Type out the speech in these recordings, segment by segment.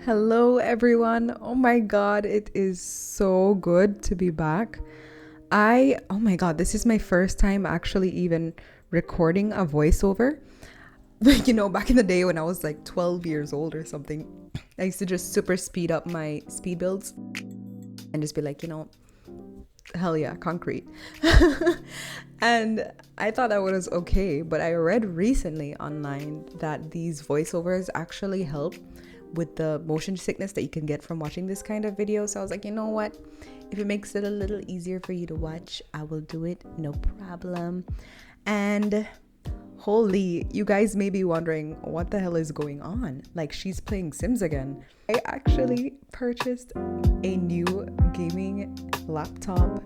Hello, everyone. Oh my god, it is so good to be back. Oh my god, this is my first time actually even recording a voiceover. Back in the day when I was like 12 years old or something, I used to just super speed up my speed builds and just be like, hell yeah, concrete. And I thought that was okay, but I read recently online that these voiceovers actually help with the motion sickness that you can get from watching this kind of video. So I was like, you know what? If it makes it a little easier for you to watch, I will do it, no problem. And holy, you guys may be wondering what the hell is going on. Like, she's playing Sims again. I actually purchased a new gaming laptop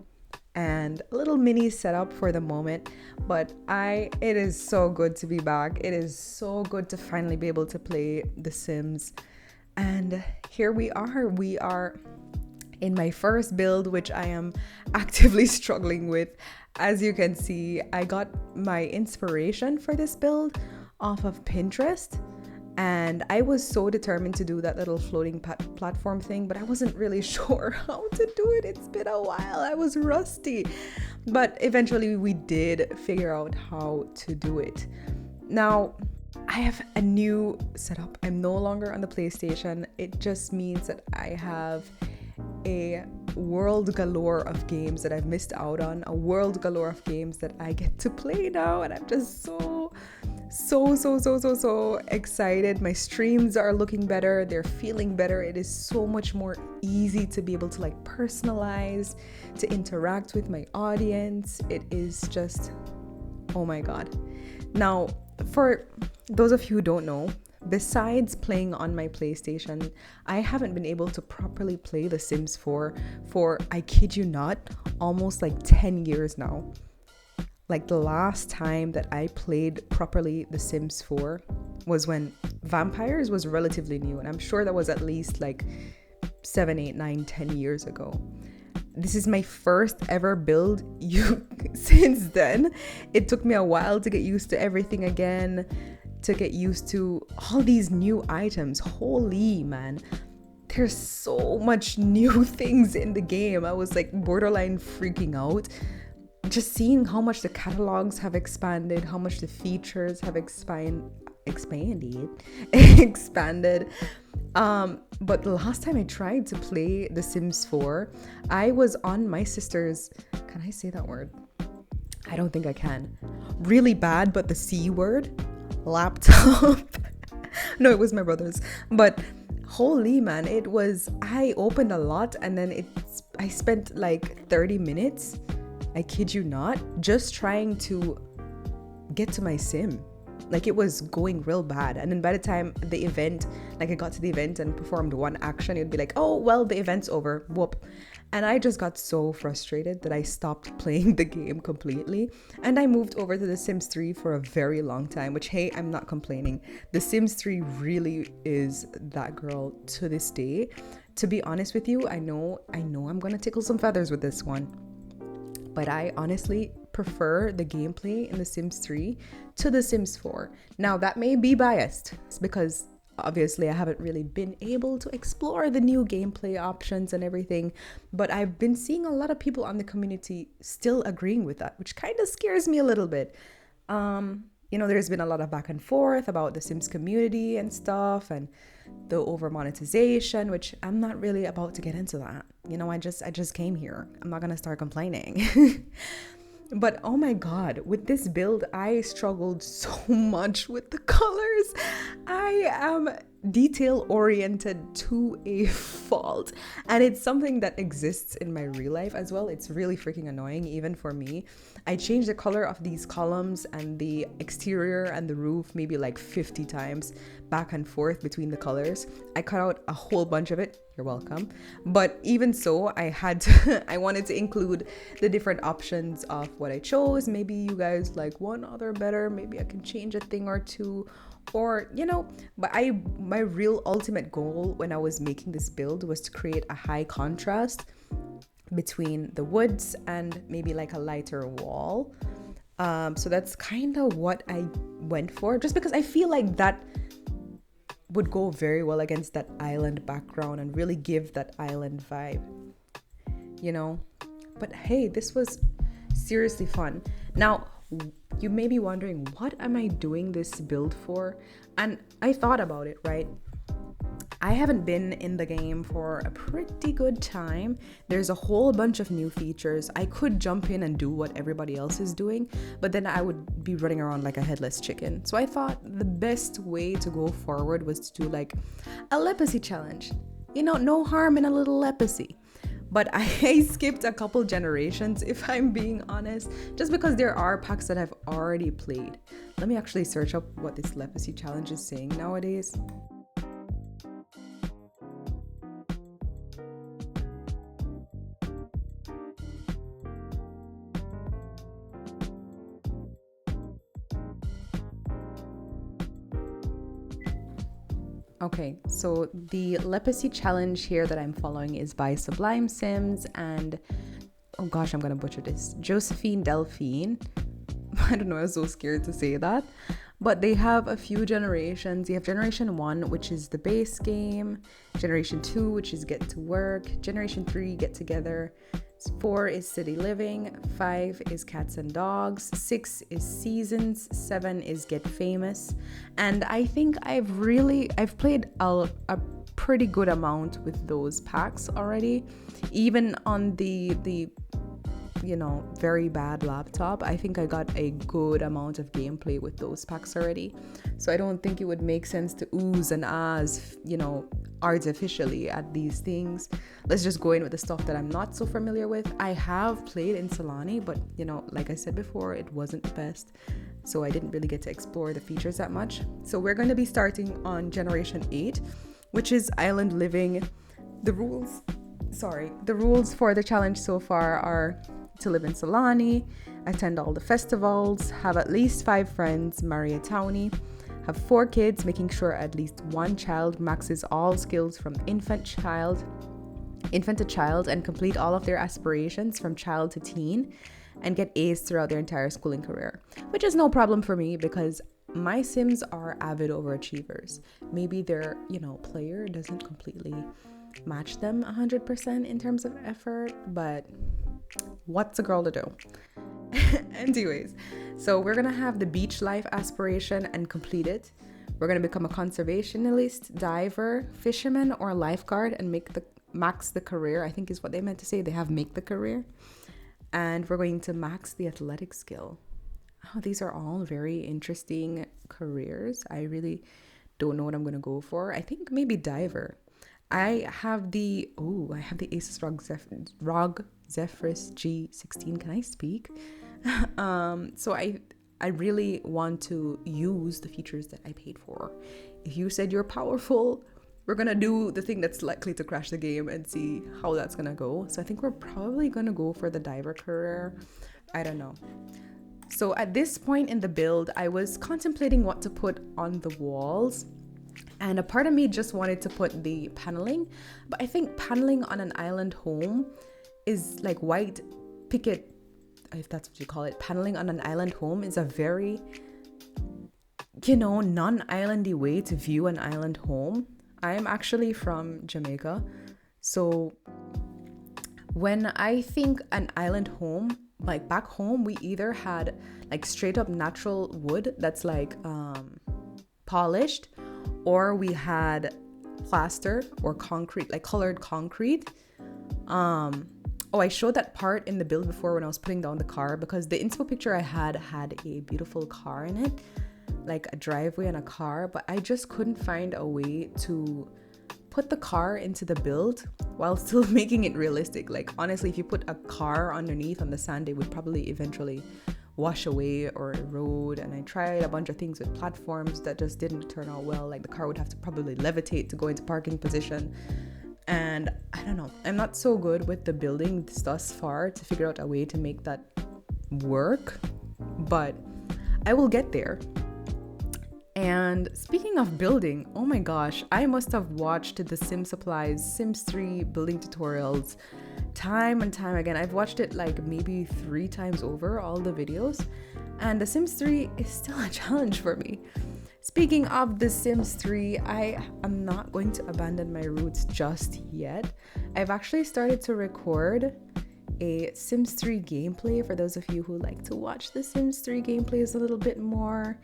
and a little mini setup for the moment, but it is so good to be back. It is so good to finally be able to play The Sims. And here we are. We are in my first build, which I am actively struggling with. As you can see, I got my inspiration for this build off of Pinterest, and I was so determined to do that little floating platform thing, but I wasn't really sure how to do it. It's been a while. I was rusty, but eventually we did figure out how to do it. Now, I have a new setup. I'm no longer on the PlayStation. It just means that I have a world galore of games that I've missed out on, a world galore of games that I get to play now, and I'm just so excited. My streams are looking better, they're feeling better. It is so much more easy to be able to like personalize, to interact with my audience. It is just, oh my god. Now, for those of you who don't know, besides playing on my PlayStation, I haven't been able to properly play The Sims 4 for, I kid you not, almost like 10 years now. Like, the last time that I played properly The Sims 4 was when Vampires was relatively new, and I'm sure that was at least like 7, 8, 9, 10 years ago. This is my first ever build. Since then, it took me a while to get used to everything again, to get used to all these new items. Holy man, there's so much new things in the game. I was like borderline freaking out. Just seeing how much the catalogs have expanded, how much the features have expanded. But the last time I tried to play The Sims 4, I was on my sister's, can I say that word? I don't think I can. Really bad, but the C word, laptop. No, it was my brother's. But holy man, I opened a lot, and then I spent like 30 minutes, I kid you not, just trying to get to my sim. Like, it was going real bad. And then by the time the event, like I got to the event and performed one action, it'd be like, oh, well, the event's over. Whoop. And I just got so frustrated that I stopped playing the game completely. And I moved over to The Sims 3 for a very long time, which, hey, I'm not complaining. The Sims 3 really is that girl to this day. To be honest with you, I know I'm gonna tickle some feathers with this one, but I honestly prefer the gameplay in The Sims 3 to The Sims 4. Now, that may be biased. It's because obviously I haven't really been able to explore the new gameplay options and everything, but I've been seeing a lot of people on the community still agreeing with that, which kind of scares me a little bit. There's been a lot of back and forth about the Sims community and stuff, and the over monetization, which I'm not really about to get into that. I just came here. I'm not gonna start complaining. But oh my god, with this build, I struggled so much with the colors. I am detail oriented to a fault, and it's something that exists in my real life as well. It's really freaking annoying, even for me. I changed the color of these columns and the exterior and the roof maybe like 50 times, back and forth between the colors. I cut out a whole bunch of it. You're welcome. But even so, I wanted to include the different options of what I chose. Maybe you guys like one other better. Maybe I can change a thing or two, or but my real ultimate goal when I was making this build was to create a high contrast between the woods and maybe like a lighter wall. So that's kind of what I went for, just because I feel like that would go very well against that island background and really give that island vibe, you know. But hey, this was seriously fun. Now, you may be wondering, what am I doing this build for? And I thought about it, right? I haven't been in the game for a pretty good time. There's a whole bunch of new features. I could jump in and do what everybody else is doing, but then I would be running around like a headless chicken. So I thought the best way to go forward was to do like a Lepacy challenge. You know, no harm in a little Lepacy. But I skipped a couple generations, if I'm being honest, just because there are packs that I've already played. Let me actually search up what this Lepacy challenge is saying nowadays. Okay, so the Lepacy challenge here that I'm following is by Sublime Sims and, oh gosh, I'm gonna butcher this, Josephine Delphine. I don't know, I was so scared to say that. But they have a few generations. You have Generation 1, which is the base game. Generation 2, which is Get to Work. Generation 3, Get Together. 4 is City Living. 5 is Cats and Dogs. 6 is Seasons. 7 is Get Famous. And I think I've played a pretty good amount with those packs already. Even on the you know, very bad laptop, I think I got a good amount of gameplay with those packs already. So I don't think it would make sense to oohs and ahs, you know, artificially at these things. Let's just go in with the stuff that I'm not so familiar with. I have played in Sulani, but you know, like I said before, it wasn't the best. So I didn't really get to explore the features that much. So we're going to be starting on Generation 8, which is island living. The rules for the challenge so far are to live in Sulani, attend all the festivals, have at least 5 friends, marry a townie, have 4 kids, making sure at least 1 child maxes all skills from infant to child, and complete all of their aspirations from child to teen, and get A's throughout their entire schooling career, which is no problem for me because my Sims are avid overachievers. Maybe their, you know, player doesn't completely match them 100% in terms of effort, but what's a girl to do? Anyways, so we're gonna have the beach life aspiration and complete it. We're gonna become a conservationist, diver, fisherman, or lifeguard and max the career. I think is what they meant to say. They have make the career. And we're going to max the athletic skill. Oh, these are all very interesting careers. I really don't know what I'm gonna go for. I think maybe diver. I have the Asus ROG Zephyrus G16. Can I speak? So I really want to use the features that I paid for. If you said you're powerful, we're gonna do the thing that's likely to crash the game and see how that's gonna go. So I think we're probably gonna go for the diver career. I don't know. So at this point in the build, I was contemplating what to put on the walls. And a part of me just wanted to put the paneling, but I think paneling on an island home is like white picket, if that's what you call it. Paneling on an island home is a very, you know, non-islandy way to view an island home. I'm actually from Jamaica, so when I think an island home, like back home, we either had like straight up natural wood that's like polished, or we had plaster or concrete, like colored concrete. I showed that part in the build before when I was putting down the car, because the inspo picture I had a beautiful car in it, like a driveway and a car, but I just couldn't find a way to put the car into the build while still making it realistic. Like honestly, if you put a car underneath on the sand, it would probably eventually wash away or erode. And I tried a bunch of things with platforms that just didn't turn out well. Like the car would have to probably levitate to go into parking position. And I don't know, I'm not so good with the building thus far to figure out a way to make that work, but I will get there. And speaking of building, oh my gosh, I must have watched the Sim Supplies Sims 3 building tutorials time and time again. I've watched it like maybe 3 times over, all the videos, and the Sims 3 is still a challenge for me. Speaking of The Sims 3, I am not going to abandon my roots just yet. I've actually started to record a Sims 3 gameplay for those of you who like to watch The Sims 3 gameplays a little bit more.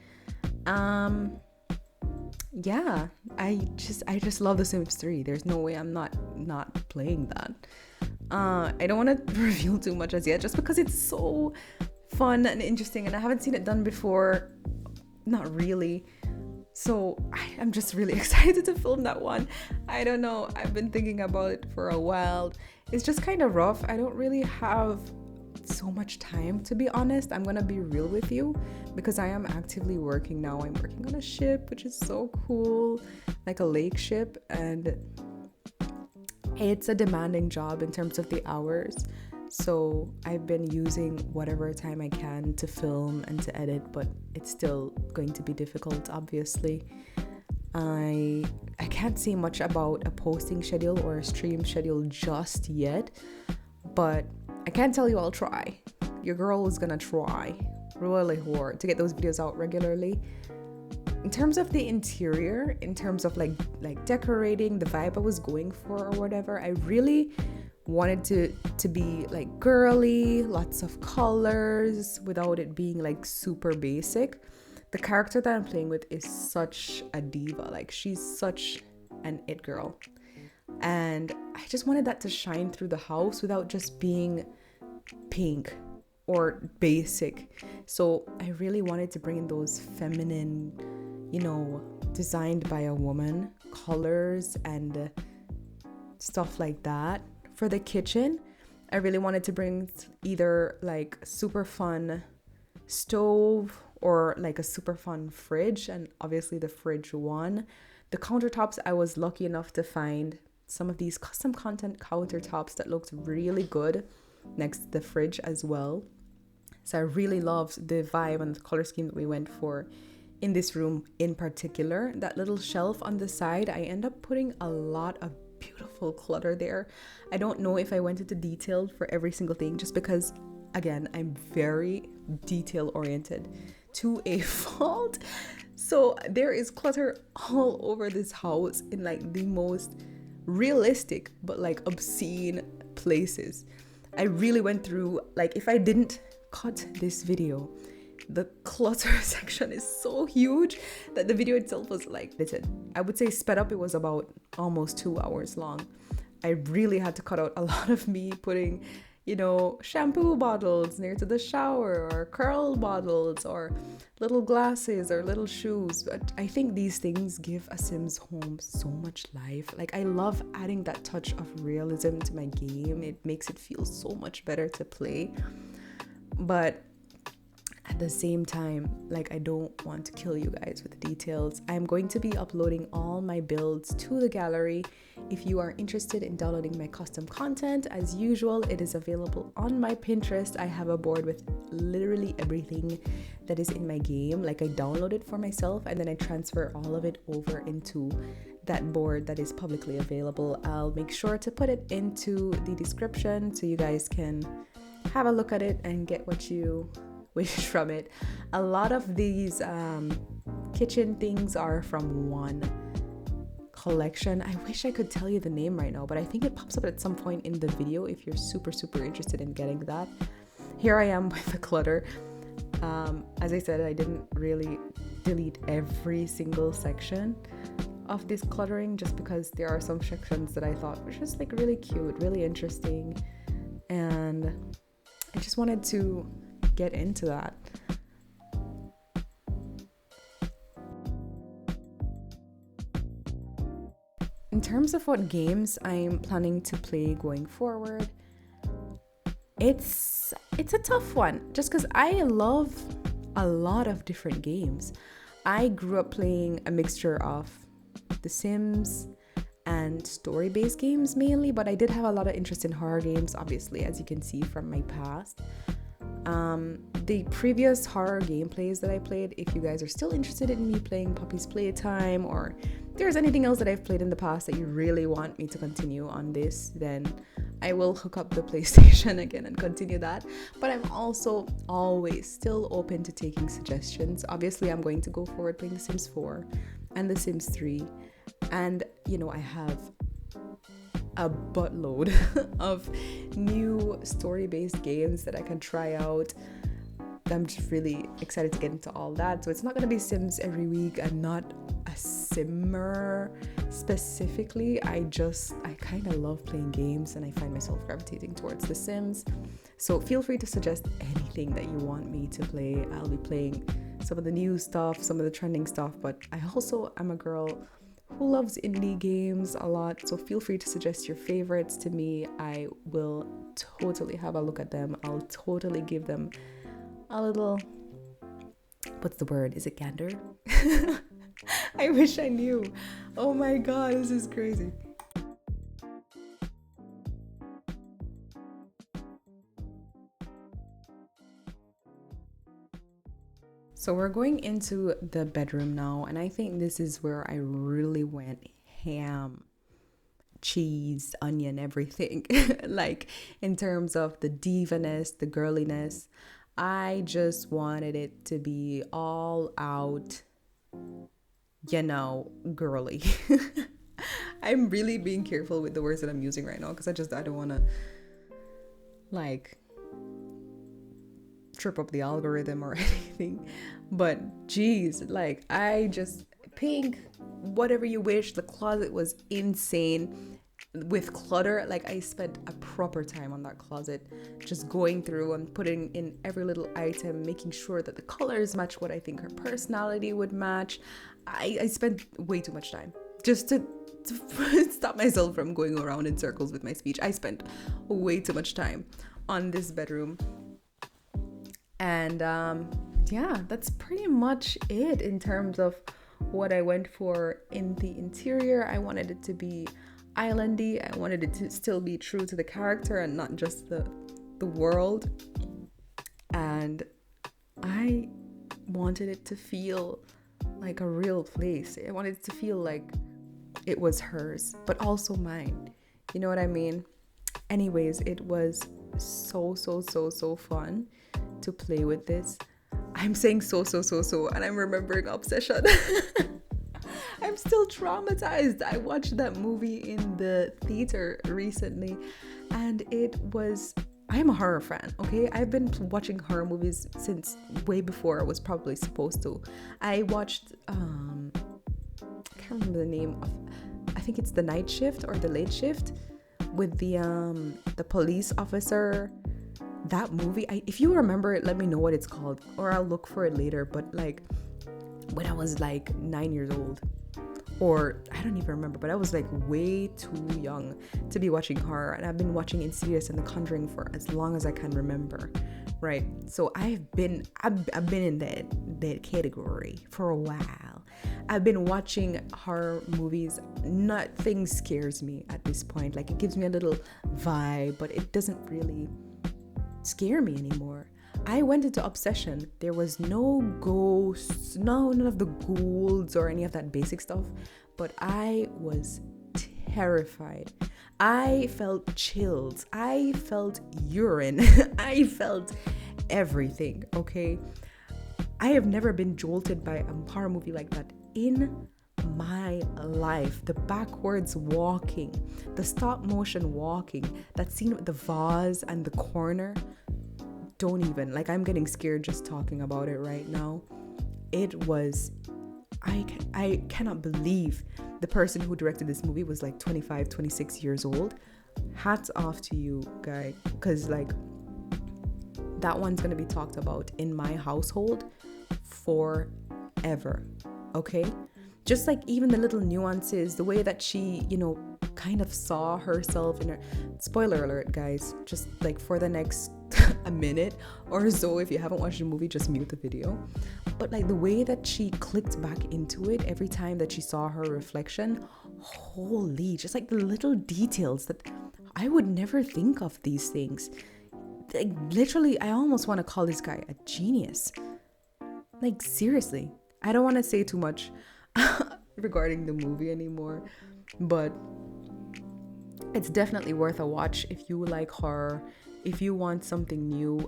Yeah, I just love The Sims 3. There's no way I'm not playing that. I don't want to reveal too much as yet, just because it's so fun and interesting, and I haven't seen it done before. Not really. So I'm just really excited to film that one. I don't know. I've been thinking about it for a while. It's just kind of rough. I don't really have so much time, to be honest. I'm gonna be real with you, because I am actively working now. I'm working on a ship, which is so cool, like a lake ship, and it's a demanding job in terms of the hours. So I've been using whatever time I can to film and to edit, but it's still going to be difficult, obviously. I can't say much about a posting schedule or a stream schedule just yet, but I can tell you I'll try. Your girl is gonna try really hard to get those videos out regularly. In terms of the interior, in terms of like decorating, the vibe I was going for or whatever, I really wanted to be like girly, lots of colors, without it being like super basic. The character that I'm playing with is such a diva. Like, she's such an it girl. And I just wanted that to shine through the house without just being pink or basic. So I really wanted to bring in those feminine, designed by a woman, colors and stuff like that. For the kitchen, I really wanted to bring either like super fun stove or like a super fun fridge, and obviously the fridge won. The countertops, I was lucky enough to find some of these custom content countertops that looked really good next to the fridge as well. So I really loved the vibe and the color scheme that we went for in this room in particular. That little shelf on the side, I end up putting a lot of beautiful clutter there. I don't know if I went into detail for every single thing, just because, again, I'm very detail oriented to a fault. So there is clutter all over this house in like the most realistic but like obscene places. I really went through, like, if I didn't cut this video, the clutter section is so huge that the video itself was like, I would say sped up, it was about almost 2 hours long. I really had to cut out a lot of me putting, shampoo bottles near to the shower, or curl bottles, or little glasses, or little shoes. But I think these things give a Sims home so much life. Like, I love adding that touch of realism to my game. It makes it feel so much better to play. But at the same time, like, I don't want to kill you guys with the details. I'm going to be uploading all my builds to the gallery. If you are interested in downloading my custom content, as usual, it is available on my Pinterest. I have a board with literally everything that is in my game. Like, I download it for myself and then I transfer all of it over into that board that is publicly available. I'll make sure to put it into the description so you guys can have a look at it and get what you wish from it. A lot of these kitchen things are from one collection. I wish I could tell you the name right now, but I think it pops up at some point in the video if you're super interested in getting that. Here I am with the clutter. As I said, I didn't really delete every single section of this cluttering, just because there are some sections that I thought were just like really cute, really interesting, and I just wanted to get into that. In terms of what games I'm planning to play going forward, it's a tough one, just because I love a lot of different games. I grew up playing a mixture of The Sims and story-based games mainly, but I did have a lot of interest in horror games, obviously, as you can see from my past. The previous horror gameplays that I played, if you guys are still interested in me playing Puppy's Playtime or there's anything else that I've played in the past that you really want me to continue on this, then I will hook up the PlayStation again and continue that. But I'm also always still open to taking suggestions. Obviously, I'm going to go forward playing The Sims 4 and The Sims 3. And, you know, I have a buttload of new story-based games that I can try out. I'm just really excited to get into all that. So it's not going to be Sims every week. I'm not a simmer specifically. I kind of love playing games, and I find myself gravitating towards The Sims. So feel free to suggest anything that you want me to play. I'll be playing some of the new stuff, some of the trending stuff, but I also am a girl who loves indie games a lot. So feel free to suggest your favorites to me. I will totally have a look at them. I'll totally give them a little, what's the word? Is it gander? I wish I knew. Oh my god, this is crazy. So we're going into the bedroom now, and I think this is where I really went ham. Cheese, onion, everything. Like in terms of the diva-ness, the girliness. I just wanted it to be all out, you know, girly. I'm really being careful with the words that I'm using right now because I don't want to like trip up the algorithm or anything. But geez, like I just pink, whatever you wish. The closet was insane with clutter. Like I spent a proper time on that closet, just going through and putting in every little item, making sure that the colors match what I think her personality would match. I spent way too much time just to stop myself from going around in circles with my speech. I spent way too much time on this bedroom. And yeah, that's pretty much it in terms of what I went for in the interior. I wanted it to be islandy. I wanted it to still be true to the character and not just the world. And I wanted it to feel like a real place. I wanted it to feel like it was hers, but also mine. You know what I mean? Anyways, it was so fun to play with this. I'm saying so, and I'm remembering Obsession. I'm still traumatized. I watched that movie in the theater recently, and I'm a horror fan, okay? I've been watching horror movies since way before I was probably supposed to. I watched, I can't remember the name of, I think it's The Night Shift or The Late Shift with the police officer. That movie, if you remember it, let me know what it's called, or I'll look for it later. But like when I was like 9 years old, or I don't even remember, but I was like way too young to be watching horror, and I've been watching Insidious and The Conjuring for as long as I can remember, right? So I've been in that category for a while. I've been watching horror movies. Nothing scares me at this point. Like it gives me a little vibe, but it doesn't really scare me anymore. I went into Obsession. There was no ghosts, none of the ghouls or any of that basic stuff, but I was terrified. I felt chills. I felt urine. I felt everything, okay? I have never been jolted by a horror movie like that in my life. The backwards walking, the stop motion walking, that scene with the vase and the corner, don't even, like, I'm getting scared just talking about it right now. It was, I cannot believe the person who directed this movie was like 25, 26 years old. Hats off to you, guy, because like that one's gonna be talked about in my household forever, okay? Just like even the little nuances, the way that she, you know, kind of saw herself in her, spoiler alert, guys, just like for the next a minute or so, if you haven't watched the movie, just mute the video. But like the way that she clicked back into it every time that she saw her reflection, holy, just like the little details that I would never think of these things. Like literally, I almost want to call this guy a genius. Like seriously, I don't want to say too much regarding the movie anymore, but it's definitely worth a watch if you like horror, if you want something new.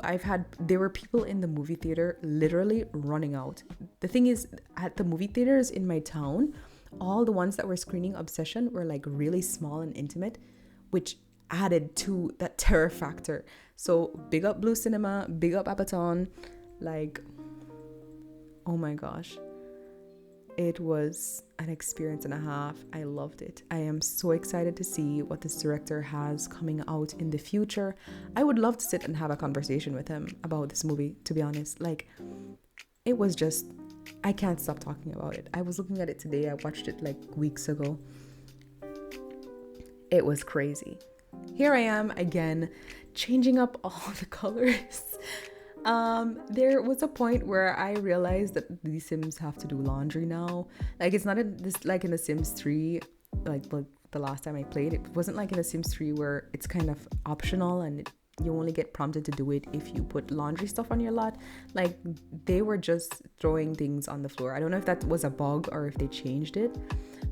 There were people in the movie theater literally running out. The thing is, at the movie theaters in my town, all the ones that were screening Obsession were like really small and intimate, which added to that terror factor. So big up Blue Cinema, big up Abaton. Like, oh my gosh, it was an experience and a half. I loved it. I am so excited to see what this director has coming out in the future. I would love to sit and have a conversation with him about this movie, to be honest. Like, it was just, I can't stop talking about it. I was looking at it today. I watched it like weeks ago. It was crazy. Here I am again, changing up all the colors. There was a point where I realized that the Sims have to do laundry now. Like, it's not like in the Sims 3, like the last time I played. It wasn't like in the Sims 3 where it's kind of optional and you only get prompted to do it if you put laundry stuff on your lot. Like, they were just throwing things on the floor. I don't know if that was a bug or if they changed it.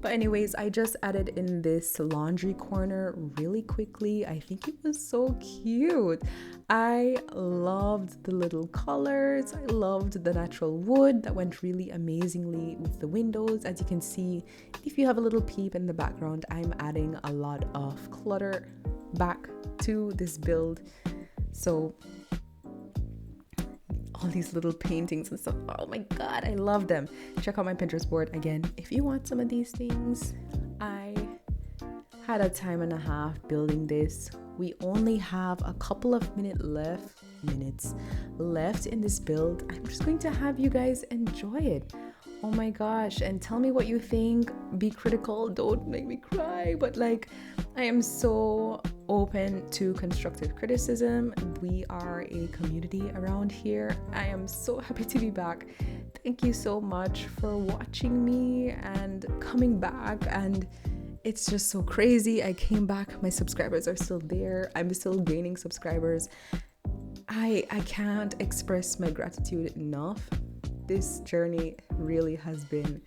But anyways, I just added in this laundry corner really quickly. I think it was so cute. I loved the little colors. I loved the natural wood that went really amazingly with the windows. As you can see, if you have a little peep in the background, I'm adding a lot of clutter back to this build. So all these little paintings and stuff, oh my god, I love them. Check out my Pinterest board again if you want some of these things. I had a time and a half building this. We only have a couple of minutes left in this build. I'm just going to have you guys enjoy it. Oh my gosh, and tell me what you think. Be critical, don't make me cry, but like, I am so open to constructive criticism. We are a community around here. I am so happy to be back. Thank you so much for watching me and coming back, and it's just so crazy. I came back, my subscribers are still there. I'm still gaining subscribers. I can't express my gratitude enough. This journey really has been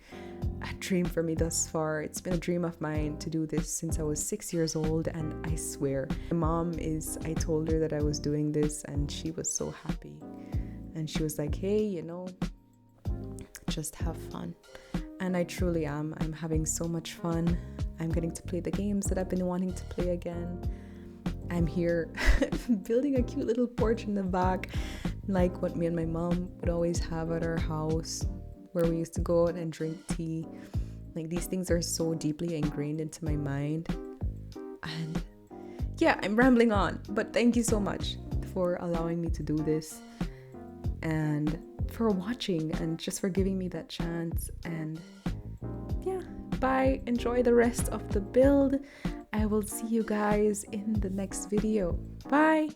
a dream for me thus far. It's been a dream of mine to do this since I was 6 years old, and I swear, I told her that I was doing this and she was so happy. And she was like, hey, just have fun. And I truly am. I'm having so much fun. I'm getting to play the games that I've been wanting to play again. I'm here building a cute little porch in the back, like what me and my mom would always have at our house, where we used to go out and drink tea. Like, these things are so deeply ingrained into my mind. And yeah, I'm rambling on, but thank you so much for allowing me to do this and for watching and just for giving me that chance. And yeah, bye. Enjoy the rest of the build. I will see you guys in the next video. Bye.